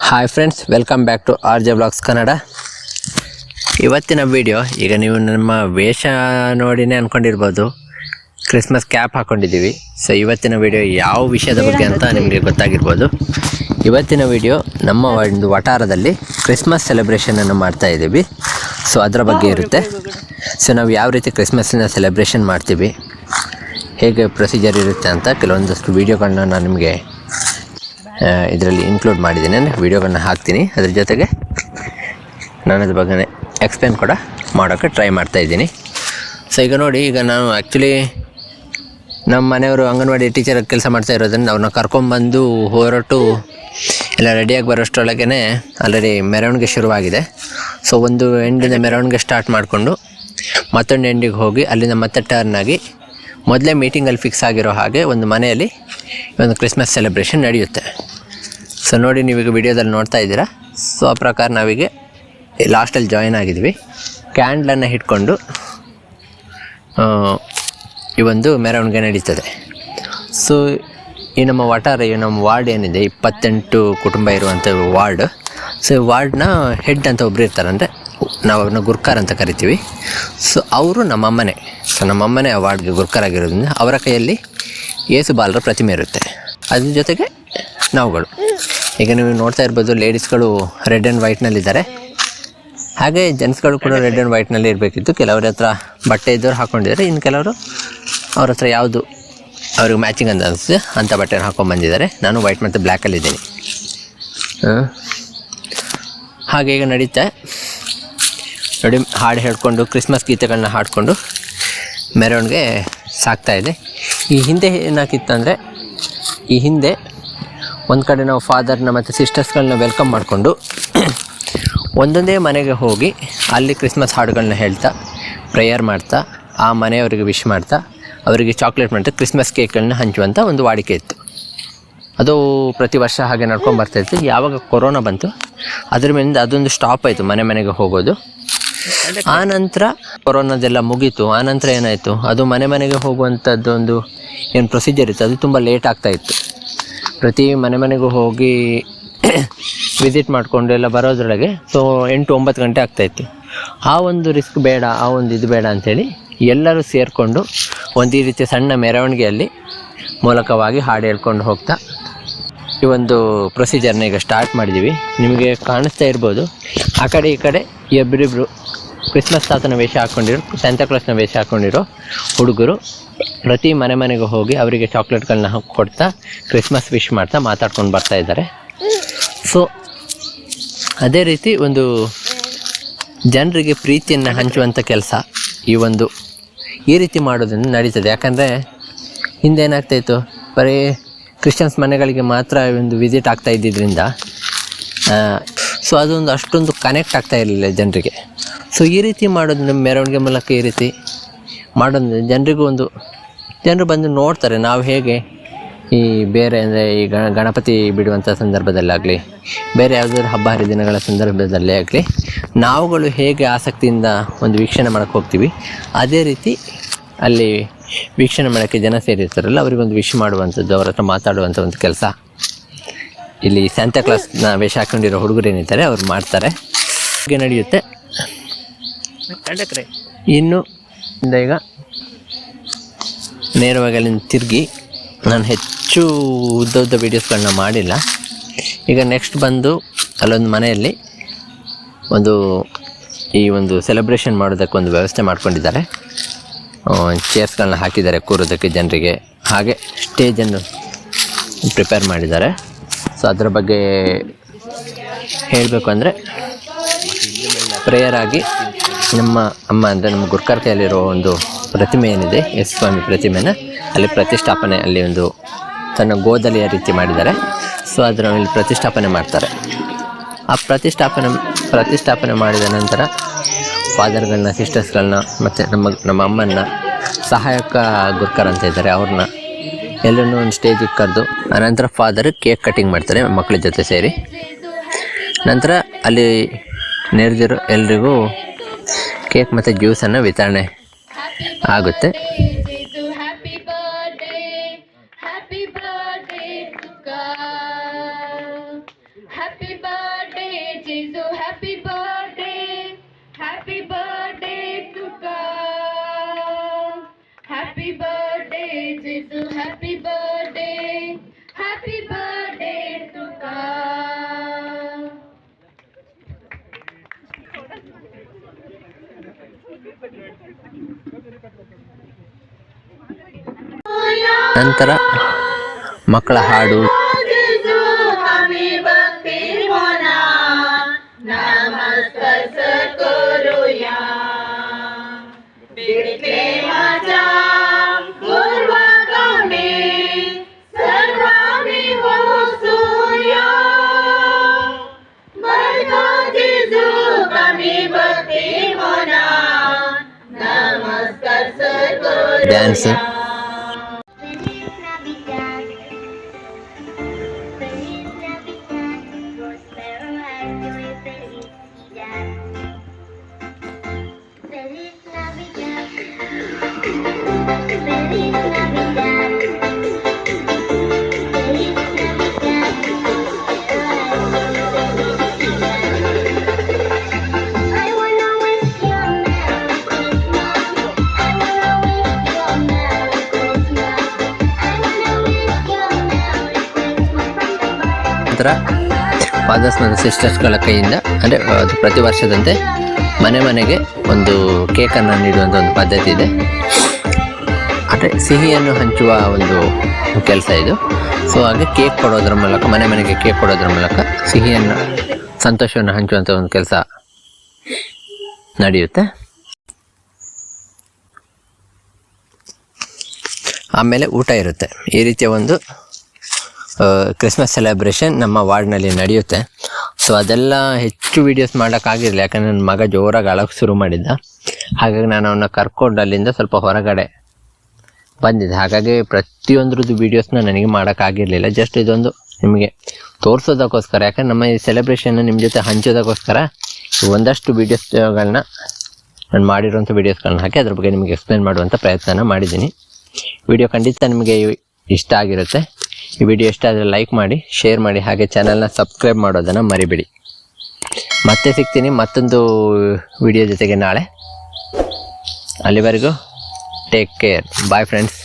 Hi friends, welcome back to RJ Vlogs Kannada. ಇವತ್ತಿನ video, ಈಗ ನೀವು ನಮ್ಮ ವೇಷ ನೋಡಿನೇ ಅಂದ್ಕೊಂಡಿರ್ಬೋದು, ಕ್ರಿಸ್ಮಸ್ ಕ್ಯಾಪ್ ಹಾಕ್ಕೊಂಡಿದ್ದೀವಿ. ಸೊ ಇವತ್ತಿನ ವಿಡಿಯೋ ಯಾವ ವಿಷಯದ ಬಗ್ಗೆ ಅಂತ ನಿಮಗೆ ಗೊತ್ತಾಗಿರ್ಬೋದು. ಇವತ್ತಿನ ವಿಡಿಯೋ ನಮ್ಮ ಒಂದು ವಠಾರದಲ್ಲಿ ಕ್ರಿಸ್ಮಸ್ ಸೆಲೆಬ್ರೇಷನನ್ನು ಮಾಡ್ತಾ ಇದ್ದೀವಿ. ಸೊ ಅದರ ಬಗ್ಗೆ ಇರುತ್ತೆ. ಸೊ ನಾವು ಯಾವ ರೀತಿ ಕ್ರಿಸ್ಮಸ್ನ ಸೆಲೆಬ್ರೇಷನ್ ಮಾಡ್ತೀವಿ, ಹೇಗೆ ಪ್ರೊಸೀಜರ್ ಇರುತ್ತೆ ಅಂತ ಕೆಲವೊಂದಷ್ಟು ವೀಡಿಯೋಗಳನ್ನ ನಾನು ನಿಮಗೆ ಇದರಲ್ಲಿ ಇನ್ಕ್ಲೂಡ್ ಮಾಡಿದ್ದೀನಿ. ಅಂದರೆ ವೀಡಿಯೋಗಳನ್ನ ಹಾಕ್ತೀನಿ, ಅದ್ರ ಜೊತೆಗೆ ನಾನು ಅದ್ರ ಬಗ್ಗೆ ಎಕ್ಸ್ಪ್ಲೇನ್ ಕೂಡ ಮಾಡೋಕ್ಕೆ ಟ್ರೈ ಮಾಡ್ತಾಯಿದ್ದೀನಿ. ಸೊ ಈಗ ನೋಡಿ, ಈಗ ನಾನು ಆ್ಯಕ್ಚುಲಿ ನಮ್ಮ ಮನೆಯವರು ಅಂಗನವಾಡಿ ಟೀಚರ್ ಕೆಲಸ ಮಾಡ್ತಾ ಇರೋದನ್ನು ಅವ್ರನ್ನ ಕರ್ಕೊಂಬಂದು ಹೊರಟು ಎಲ್ಲ ರೆಡಿಯಾಗಿ ಬರೋಷ್ಟರೊಳಗೇ ಆಲ್ರೆಡಿ ಮೆರವಣಿಗೆ ಶುರುವಾಗಿದೆ. ಸೊ ಒಂದು ಎಂಡಿಂದ ಮೆರವಣಿಗೆ ಸ್ಟಾರ್ಟ್ ಮಾಡಿಕೊಂಡು ಮತ್ತೊಂದು ಎಂಡಿಗೆ ಹೋಗಿ ಅಲ್ಲಿಂದ ಮತ್ತೆ ಟರ್ನ್ ಆಗಿ ಮೊದಲೇ ಮೀಟಿಂಗಲ್ಲಿ ಫಿಕ್ಸ್ ಆಗಿರೋ ಹಾಗೆ ಒಂದು ಮನೆಯಲ್ಲಿ ಒಂದು ಕ್ರಿಸ್ಮಸ್ ಸೆಲೆಬ್ರೇಷನ್ ನಡೆಯುತ್ತೆ. ಸೊ ನೋಡಿ, ನೀವೀಗ ವಿಡಿಯೋದಲ್ಲಿ ನೋಡ್ತಾ ಇದ್ದೀರಾ. ಸೊ ಆ ಪ್ರಕಾರ ನಾವೀಗ ಲಾಸ್ಟಲ್ಲಿ ಜಾಯಿನ್ ಆಗಿದ್ವಿ. ಕ್ಯಾಂಡ್ಲನ್ನು ಇಟ್ಕೊಂಡು ಈ ಒಂದು ಮೆರವಣಿಗೆ ನಡೀತದೆ. ಸೊ ಈ ನಮ್ಮ ವಠಾರ, ಈ ನಮ್ಮ ವಾರ್ಡ್ ಏನಿದೆ, 28 ಕುಟುಂಬ ಇರುವಂಥ ವಾರ್ಡ್. ಸೊ ಈ ವಾರ್ಡ್ನ ಹೆಡ್ ಅಂತ ಒಬ್ಬರು ಇರ್ತಾರೆ, ಅಂದರೆ ನಾವು ಅವ್ರನ್ನ ಗುರ್ಕಾರ್ ಅಂತ ಕರಿತೀವಿ. ಸೊ ಅವರು ನಮ್ಮಮ್ಮನೇ. ಸೊ ನಮ್ಮಮ್ಮನೇ ಆ ವಾರ್ಡ್ಗೆ ಗುರ್ಕಾರಾಗಿರೋದ್ರಿಂದ ಅವರ ಕೈಯಲ್ಲಿ ಯೇಸು ಬಾಲರ ಪ್ರತಿಮೆ ಇರುತ್ತೆ. ಅದ್ರ ಜೊತೆಗೆ ನಾವುಗಳು, ಈಗ ನೀವು ನೋಡ್ತಾ ಇರ್ಬೋದು, ಲೇಡೀಸ್ಗಳು ರೆಡ್ ಆ್ಯಂಡ್ ವೈಟ್ನಲ್ಲಿದ್ದಾರೆ. ಹಾಗೆ ಜೆಂಟ್ಸ್ಗಳು ಕೂಡ ರೆಡ್ ಆ್ಯಂಡ್ ವೈಟ್ನಲ್ಲಿ ಇರಬೇಕಿತ್ತು. ಕೆಲವ್ರ ಹತ್ರ ಬಟ್ಟೆ ಇದ್ದವ್ರು ಹಾಕ್ಕೊಂಡಿದ್ದಾರೆ, ಇನ್ನು ಕೆಲವರು ಅವ್ರ ಹತ್ರ ಯಾವುದು ಅವ್ರಿಗೆ ಮ್ಯಾಚಿಂಗ್ ಅಂತ ಅನಿಸುತ್ತೆ ಅಂಥ ಬಟ್ಟೆನ ಹಾಕ್ಕೊಂಡು ಬಂದಿದ್ದಾರೆ. ನಾನು ವೈಟ್ ಮತ್ತು ಬ್ಲ್ಯಾಕಲ್ಲಿದ್ದೀನಿ. ಹಾಗೆ ಈಗ ನಡೀತಾ ನೋಡಿ, ಹಾಡು ಹೇಳ್ಕೊಂಡು ಕ್ರಿಸ್ಮಸ್ ಗೀತೆಗಳನ್ನ ಹಾಡಿಕೊಂಡು ಮೆರವಣಿಗೆ ಸಾಗ್ತಾಯಿದೆ. ಈ ಹಿಂದೆ ಏನಾಗಿತ್ತು ಅಂದರೆ, ಈ ಹಿಂದೆ ಒಂದು ಕಡೆ ನಾವು ಫಾದರ್ನ ಮತ್ತು ಸಿಸ್ಟರ್ಸ್ಗಳನ್ನ ವೆಲ್ಕಮ್ ಮಾಡಿಕೊಂಡು ಒಂದೊಂದೇ ಮನೆಗೆ ಹೋಗಿ ಅಲ್ಲಿ ಕ್ರಿಸ್ಮಸ್ ಹಾಡುಗಳನ್ನ ಹೇಳ್ತಾ, ಪ್ರೇಯರ್ ಮಾಡ್ತಾ, ಆ ಮನೆಯವರಿಗೆ ವಿಶ್ ಮಾಡ್ತಾ, ಅವರಿಗೆ ಚಾಕ್ಲೇಟ್ ಮಾಡ್ತಾ ಕ್ರಿಸ್ಮಸ್ ಕೇಕ್ಗಳನ್ನ ಹಂಚುವಂಥ ಒಂದು ವಾಡಿಕೆ ಇತ್ತು. ಅದು ಪ್ರತಿ ವರ್ಷ ಹಾಗೆ ನಡ್ಕೊಂಡು ಬರ್ತಾಯಿತ್ತು. ಯಾವಾಗ ಕೊರೋನಾ ಬಂತು ಅದ್ರ ಮೇಲಿಂದ ಅದೊಂದು ಸ್ಟಾಪ್ ಆಯಿತು, ಮನೆ ಮನೆಗೆ ಹೋಗೋದು. ಆ ನಂತರ ಕೊರೋನಾದೆಲ್ಲ ಮುಗೀತು. ಆ ನಂತರ ಏನಾಯಿತು, ಅದು ಮನೆ ಮನೆಗೆ ಹೋಗುವಂಥದ್ದು ಒಂದು ಏನು ಪ್ರೊಸೀಜರ್ ಇತ್ತು, ಅದು ತುಂಬ ಲೇಟ್ ಆಗ್ತಾಯಿತ್ತು. ಪ್ರತಿ ಮನೆ ಮನೆಗೂ ಹೋಗಿ ವಿಸಿಟ್ ಮಾಡಿಕೊಂಡು ಎಲ್ಲ ಬರೋದ್ರೊಳಗೆ ಸೊ 8-9 ಗಂಟೆ ಆಗ್ತಾಯಿತ್ತು. ಆ ಒಂದು ರಿಸ್ಕ್ ಬೇಡ, ಆ ಒಂದು ಇದು ಬೇಡ ಅಂಥೇಳಿ ಎಲ್ಲರೂ ಸೇರಿಕೊಂಡು ಒಂದು ಈ ರೀತಿಯ ಸಣ್ಣ ಮೆರವಣಿಗೆಯಲ್ಲಿ ಮೂಲಕವಾಗಿ ಹಾಡು ಹೇಳ್ಕೊಂಡು ಹೋಗ್ತಾ ಈ ಒಂದು ಪ್ರೊಸೀಜರ್ನ ಈಗ ಸ್ಟಾರ್ಟ್ ಮಾಡಿದ್ದೀವಿ. ನಿಮಗೆ ಕಾಣಿಸ್ತಾ ಇರ್ಬೋದು, ಆ ಕಡೆ ಈ ಕಡೆ ಇಬ್ಬರಿಬ್ಬರು ಕ್ರಿಸ್ಮಸ್ ತಾತನ ವೇಷ ಹಾಕ್ಕೊಂಡಿರೋ, ಸ್ಯಾಂತಾಕ್ಲಾಸ್ನ ವೇಷ ಹಾಕ್ಕೊಂಡಿರೋ ಹುಡುಗರು ಪ್ರತಿ ಮನೆ ಮನೆಗೆ ಹೋಗಿ ಅವರಿಗೆ ಚಾಕ್ಲೇಟ್ಗಳನ್ನ ಕೊಡ್ತಾ ಕ್ರಿಸ್ಮಸ್ ವಿಶ್ ಮಾಡ್ತಾ ಮಾತಾಡ್ಕೊಂಡು ಬರ್ತಾ ಇದ್ದಾರೆ. ಸೊ ಅದೇ ರೀತಿ ಒಂದು ಜನರಿಗೆ ಪ್ರೀತಿಯನ್ನು ಹಂಚುವಂಥ ಕೆಲಸ ಈ ರೀತಿ ಮಾಡೋದನ್ನು ನಡೀತದೆ. ಯಾಕಂದರೆ ಹಿಂದೆ ಏನಾಗ್ತಾಯಿತ್ತು, ಬರೀ ಕ್ರಿಶ್ಚಿಯನ್ಸ್ ಮನೆಗಳಿಗೆ ಮಾತ್ರ ಒಂದು ವಿಸಿಟ್ ಆಗ್ತಾ ಇದ್ದಿದ್ದರಿಂದ ಸೊ ಅದೊಂದು ಅಷ್ಟೊಂದು ಕನೆಕ್ಟ್ ಆಗ್ತಾ ಇರಲಿಲ್ಲ ಜನರಿಗೆ. ಸೊ ಈ ರೀತಿ ಮಾಡೋದು ಮೆರವಣಿಗೆ ಮೂಲಕ ಈ ರೀತಿ ಮಾಡೋದು ಜನರಿಗೂ ಜನರು ಬಂದು ನೋಡ್ತಾರೆ. ನಾವು ಹೇಗೆ ಈ ಬೇರೆ ಅಂದರೆ ಈ ಗಣಪತಿ ಬಿಡುವಂಥ ಸಂದರ್ಭದಲ್ಲಾಗಲಿ, ಬೇರೆ ಯಾವುದಾದ್ರು ಹಬ್ಬ ಹರಿದಿನಗಳ ಸಂದರ್ಭದಲ್ಲೇ ಆಗಲಿ, ನಾವುಗಳು ಹೇಗೆ ಆಸಕ್ತಿಯಿಂದ ಒಂದು ವೀಕ್ಷಣೆ ಮಾಡೋಕ್ಕೆ ಹೋಗ್ತೀವಿ, ಅದೇ ರೀತಿ ಅಲ್ಲಿ ವೀಕ್ಷಣೆ ಮಾಡೋಕ್ಕೆ ಜನ ಸೇರಿರ್ತಾರಲ್ಲ, ಅವರಿಗೊಂದು ವಿಶ್ ಮಾಡುವಂಥದ್ದು, ಅವ್ರ ಹತ್ರ ಮಾತಾಡುವಂಥ ಒಂದು ಕೆಲಸ ಇಲ್ಲಿ ಸ್ಯಾಂತಾಕ್ಲಾಸ್ನ ವೇಷ ಹಾಕೊಂಡಿರೋ ಹುಡುಗರು ಏನಿದ್ದಾರೆ ಅವ್ರು ಮಾಡ್ತಾರೆ. ಹಾಗೆ ನಡೆಯುತ್ತೆ. ಇನ್ನು ಈಗ ನೇರವಾಗಿ ಅಲ್ಲಿಂದ ತಿರುಗಿ, ನಾನು ಹೆಚ್ಚು ಉದ್ದ ವೀಡಿಯೋಸ್ಗಳನ್ನ ಮಾಡಿಲ್ಲ. ಈಗ ನೆಕ್ಸ್ಟ್ ಬಂದು ಅಲ್ಲೊಂದು ಮನೆಯಲ್ಲಿ ಈ ಒಂದು ಸೆಲೆಬ್ರೇಷನ್ ಮಾಡೋದಕ್ಕೆ ಒಂದು ವ್ಯವಸ್ಥೆ ಮಾಡ್ಕೊಂಡಿದ್ದಾರೆ. ಚೇರ್ಸ್ಗಳನ್ನ ಹಾಕಿದ್ದಾರೆ ಕೂರೋದಕ್ಕೆ ಜನರಿಗೆ. ಹಾಗೆ ಸ್ಟೇಜನ್ನು ಪ್ರಿಪೇರ್ ಮಾಡಿದ್ದಾರೆ. ಸೊ ಅದರ ಬಗ್ಗೆ ಹೇಳಬೇಕು ಅಂದರೆ, ಪ್ರೇಯರ್ ಆಗಿ ನಮ್ಮ ಅಮ್ಮ ಅಂದರೆ ನಮ್ಮ ಗುರ್ಕಾರ್ ಕೈಯಲ್ಲಿರೋ ಒಂದು ಪ್ರತಿಮೆ ಏನಿದೆ, ಯೇಸು ಸ್ವಾಮಿ ಪ್ರತಿಮೆನ ಅಲ್ಲಿ ಪ್ರತಿಷ್ಠಾಪನೆ, ಅಲ್ಲಿ ಒಂದು ತನ್ನ ಗೋದಲಿಯ ರೀತಿ ಮಾಡಿದ್ದಾರೆ. ಸೊ ಅದರ ಮೇಲೆ ಪ್ರತಿಷ್ಠಾಪನೆ ಮಾಡ್ತಾರೆ. ಆ ಪ್ರತಿಷ್ಠಾಪನೆ ಮಾಡಿದ ನಂತರ ಫಾದರ್ಗಳನ್ನ, ಸಿಸ್ಟರ್ಸ್ಗಳನ್ನ ಮತ್ತು ನಮ್ಮ ಅಮ್ಮನ ಸಹಾಯಕ ಗುರ್ಕರ್ ಅಂತ ಇದ್ದಾರೆ, ಅವ್ರನ್ನ ಎಲ್ಲರೂ ಒಂದು ಸ್ಟೇಜಿಗೆ ಕರೆದು, ಆನಂತರ ಫಾದರ್ ಕೇಕ್ ಕಟಿಂಗ್ ಮಾಡ್ತಾರೆ ಮಕ್ಕಳ ಜೊತೆ ಸೇರಿ. ನಂತರ ಅಲ್ಲಿ ನೆರೆದಿರೋ ಎಲ್ರಿಗೂ ಕೇಕ್ ಮತ್ತು ಜ್ಯೂಸನ್ನು ವಿತರಣೆ ಆಗುತ್ತೆ. Happy birthday, Jitu, happy birthday to ka. ನಂತರ ಮಕ್ಕಳ ಹಾಡು, Jitu, kami bhakti mona, namaskar karuya. Bidle maja purvakame sarvami hosuya. Barka Jitu, kami bhakti mona, namaskar karuya. Dance. ನಂತರ ಫಾದರ್ಸ್ ಮತ್ತು ಸಿಸ್ಟರ್ಸ್ಗಳ ಕೈಯಿಂದ ಅಂದರೆ ಅದು ಪ್ರತಿ ವರ್ಷದಂತೆ ಮನೆ ಮನೆಗೆ ಒಂದು ಕೇಕನ್ನು ನೀಡುವಂಥ ಒಂದು ಪದ್ಧತಿ ಇದೆ. ಅಂದರೆ ಸಿಹಿಯನ್ನು ಹಂಚುವ ಒಂದು ಕೆಲಸ ಇದು. ಸೊ ಹಾಗೆ ಕೇಕ್ ಕೊಡೋದ್ರ ಮೂಲಕ, ಮನೆ ಮನೆಗೆ ಕೇಕ್ ಕೊಡೋದ್ರ ಮೂಲಕ ಸಿಹಿಯನ್ನು, ಸಂತೋಷವನ್ನು ಹಂಚುವಂಥ ಒಂದು ಕೆಲಸ ನಡೆಯುತ್ತೆ. ಆಮೇಲೆ ಊಟ ಇರುತ್ತೆ. ಈ ರೀತಿಯ ಒಂದು ಕ್ರಿಸ್ಮಸ್ ಸೆಲೆಬ್ರೇಷನ್ ನಮ್ಮ ವಾರ್ಡ್ನಲ್ಲಿ ನಡೆಯುತ್ತೆ. ಸೊ ಅದೆಲ್ಲ ಹೆಚ್ಚು ವೀಡಿಯೋಸ್ ಮಾಡೋಕ್ಕಾಗಿರಲಿಲ್ಲ, ಯಾಕಂದರೆ ನನ್ನ ಮಗ ಜೋರಾಗಿ ಅಳಕ್ಕೆ ಶುರು ಮಾಡಿದ್ದ. ಹಾಗಾಗಿ ನಾನು ಅವನ್ನ ಕರ್ಕೊಂಡು ಅಲ್ಲಿಂದ ಸ್ವಲ್ಪ ಹೊರಗಡೆ ಬಂದಿದ್ದೆ. ಹಾಗಾಗಿ ಪ್ರತಿಯೊಂದ್ರದ್ದು ವೀಡಿಯೋಸ್ನ ನನಗೆ ಮಾಡೋಕ್ಕಾಗಿರಲಿಲ್ಲ. ಜಸ್ಟ್ ಇದೊಂದು ನಿಮಗೆ ತೋರಿಸೋದಕ್ಕೋಸ್ಕರ, ಯಾಕಂದ್ರೆ ನಮ್ಮ ಈ ಸೆಲೆಬ್ರೇಷನ್ನ ನಿಮ್ಮ ಜೊತೆ ಹಂಚೋದಕ್ಕೋಸ್ಕರ ಒಂದಷ್ಟು ವೀಡಿಯೋಸ್ಗಳನ್ನ ನಾನು ಮಾಡಿರೋಂಥ ವೀಡಿಯೋಸ್ಗಳನ್ನ ಹಾಕಿ ಅದ್ರ ಬಗ್ಗೆ ನಿಮಗೆ ಎಕ್ಸ್ಪ್ಲೇನ್ ಮಾಡುವಂಥ ಪ್ರಯತ್ನ ಮಾಡಿದ್ದೀನಿ. ವಿಡಿಯೋ ಖಂಡಿತ ನಿಮಗೆ ಇಷ್ಟ ಆಗಿರುತ್ತೆ. ಈ ವಿಡಿಯೋ ಇಷ್ಟ ಆದರೆ ಲೈಕ್ ಮಾಡಿ, ಶೇರ್ ಮಾಡಿ, ಹಾಗೆ ಚಾನಲ್ನ ಸಬ್ಸ್ಕ್ರೈಬ್ ಮಾಡೋದನ್ನು ಮರಿಬೇಡಿ. ಮತ್ತೆ ಸಿಗ್ತೀನಿ ಮತ್ತೊಂದು ವಿಡಿಯೋ ಜೊತೆಗೆ ನಾಳೆ. ಅಲ್ಲಿವರೆಗೂ ಟೇಕ್ ಕೇರ್. Bye friends.